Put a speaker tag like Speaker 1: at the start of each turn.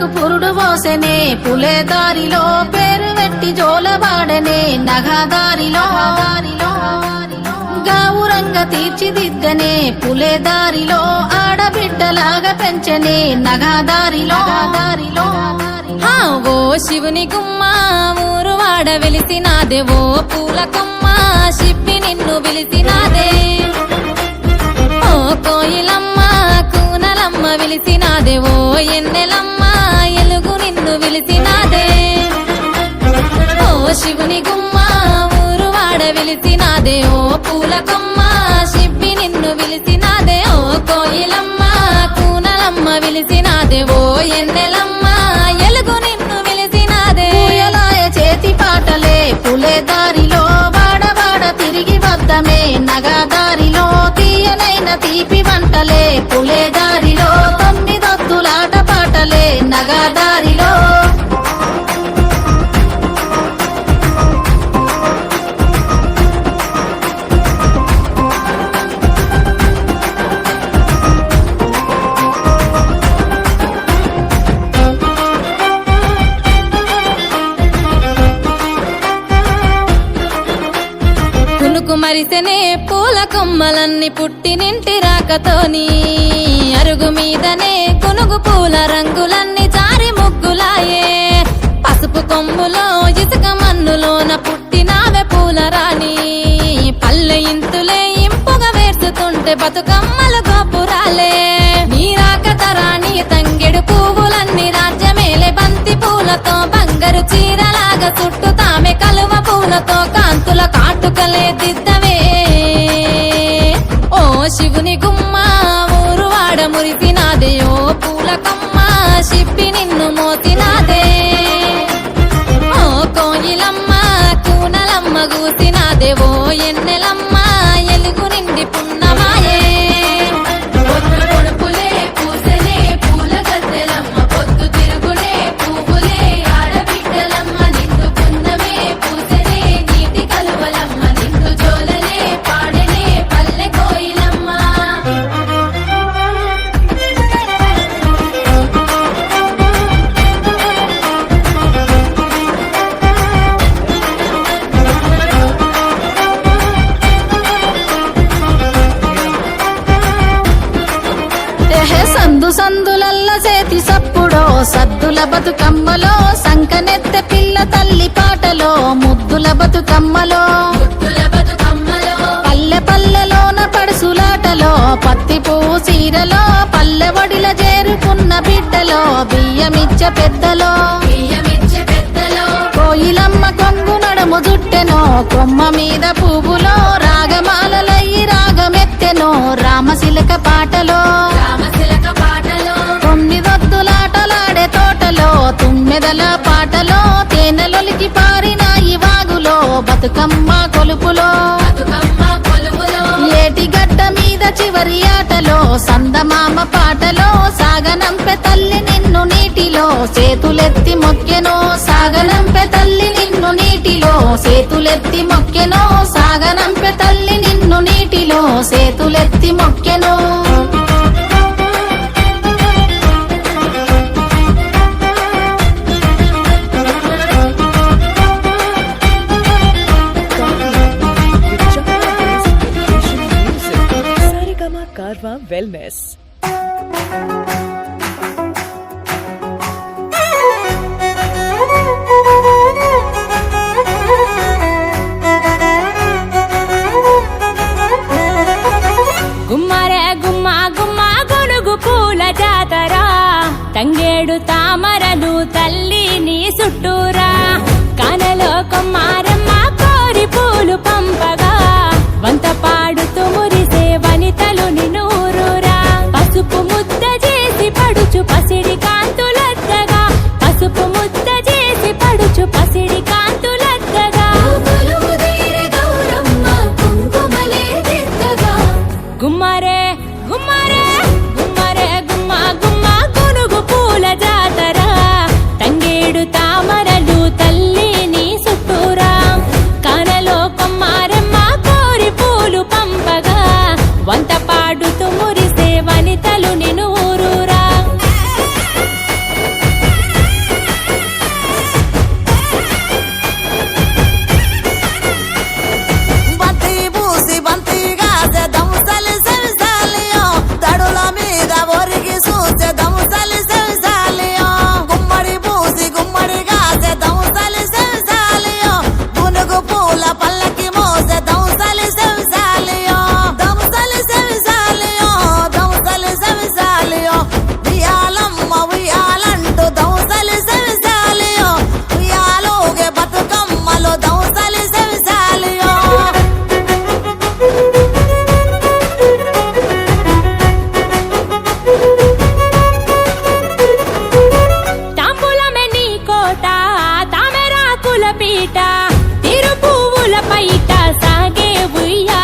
Speaker 1: పూలకు పురుడు పోసెనే పులే దారిలో పేరు వెట్టి జోలబాడనే నగదారిలో గావురంగ తీర్చిదిద్దనే పులే దారిలో ఆడబిడ్డలాగా పెంచనే నగదారిలో
Speaker 2: ఓ శివుని గుమ్మ ఊరు వాడ వెలిసినాదే ఓ పూల కొమ్మ శిప్పి నిన్ను పిలిసినాదే ఓ కోయిలమ్మ కూనలమ్మ విలిసినాదే ఓ ఎన్నెలమ్మ ఎలుగు నిన్ను విలిసినాదే ఓ శివుని గుమ్మ ఊరు వాడ వెలిసినాదే ఓ పూల కొమ్మ శిప్పి నిన్ను విలిసినాదే ఓ కోయిలమ్మ కూనలమ్మ విలిసినాదే ఓ ఎన్నెలమ్మ ఎలుగు నిన్ను విలిసినాదే
Speaker 1: పూయలాయ చేతి పాటలే పులే దారిలో వాడవాడ తిరిగి వద్దమే నగదారిలో తీయనైన తీపి వంటలే పులే దారిలో తొమ్మిదొత్తులాట పాటలే నగదారిలో
Speaker 2: మరిసెనే పూల కొమ్మలన్నీ పుట్టినింటి రాకతోని అరుగు మీదనే కునుగు పూల రంగులన్నీ జారి ముగ్గులాయే పసుపు కొమ్ములో ఇసుక మన్నులోన పుట్టినావే పూల రాణి పల్లె ఇంతులే ఇంపుగా వేర్చుతుంటే బతుకమ్మలు గోపురాలే నీ రాకతరాణి తంగెడు పువ్వులన్నీ రాజ్యమేలే బంతి పూలతో బంగారు చీరలాగా చుట్టూ తామె కలువ పూలతో కాంతుల కాటుకలే దిద్దవే ఓ శివుని గుమ్మ ఊరు వాడ మురిసినాదే ఓ పూల కొమ్మ శిప్పి నిన్ను మోసినాదే ఓ కోయిలమ్మ కూనలమ్మ గూసినాదే ఓ ఎన్నెలమ్మ ఎలుగు నిండి పున్నమాయే పొడుపులే పూసనే పూల గద్దెలమ్మ పొద్దు తిరుగుడే పువ్వులే ఆడబిడ్డలమ్మ నిండు పున్నమే పూసనే నీటి కలువలమ్మ నిండు జోలనే పాడనే పల్లె కోయిలమ్మ
Speaker 1: సందు సందులల్ల చేతి సప్పుడో సద్దుల బతుకమ్మలో సంకనెత్తె పిల్ల తల్లి పాటలో ముద్దుల బతుకమ్మలో పల్లె పల్లెలోన పడుసులాటలో పత్తి పువ్వు చీరలో పల్లె వడిల చేరుకున్న బిడ్డలో బియ్యమిచ్చ పెద్దలో కోయిలమ్మ కొంగు నడుము జుట్టెనో కొమ్మ మీద పువ్వులో రాగమాలలయ్యి రాగమెత్తెనో రామశిలక పాటలో తొమ్మిదొత్తులాటలాడే తోటలో తుమ్మెదల పాటలో తేనెలొలికి పారిన ఈ వాగులో బతుకమ్మ కొలుపులో ఏటిగడ్డ మీద చివరి ఆటలో సందమామ పాటలో సాగనంపె తల్లి నిన్ను నీటిలో చేతులెత్తి మొక్కెనో సాగనంపె తల్లి నిన్ను నీటిలో చేతులెత్తి మొక్కెనో సాగనంపె తల్లి నిన్ను నీటిలో చేతులెత్తి మొక్కెనో
Speaker 3: Karwa Wellness.
Speaker 2: గుమ్మరే గుమ్మ గుమ్మ గొనుగు పూల జాతర తంగేడు తామరలు తల్లి నీ చుట్టూరా కానలో కొమ్మారమ్మ కోరి పూలు పంపగా వంత పాడుతూ మురిసే వనితలు నినూరురా పసుపు ముద్ద చేసి పడుచు పసిడి కాంతులద్దగా పసుపు ముద్ద చేసి పడుచు పసిడి కాంతులద్దగా గుమ్మరే గుమ్మరే గుమ్మరే గుమ్మ గుమ్మ గునుగు పూల జాతర తంగేడు తామరలు తల్లి నీ చుట్టూరా కానలో కొమ్మారమ్మ కోరి పూలు పంపగా వంత పాడుతూ మురిసే వనితలు నినూరురా పీట తిరు పువ్వుల పైట సాగే ఉయ్యాల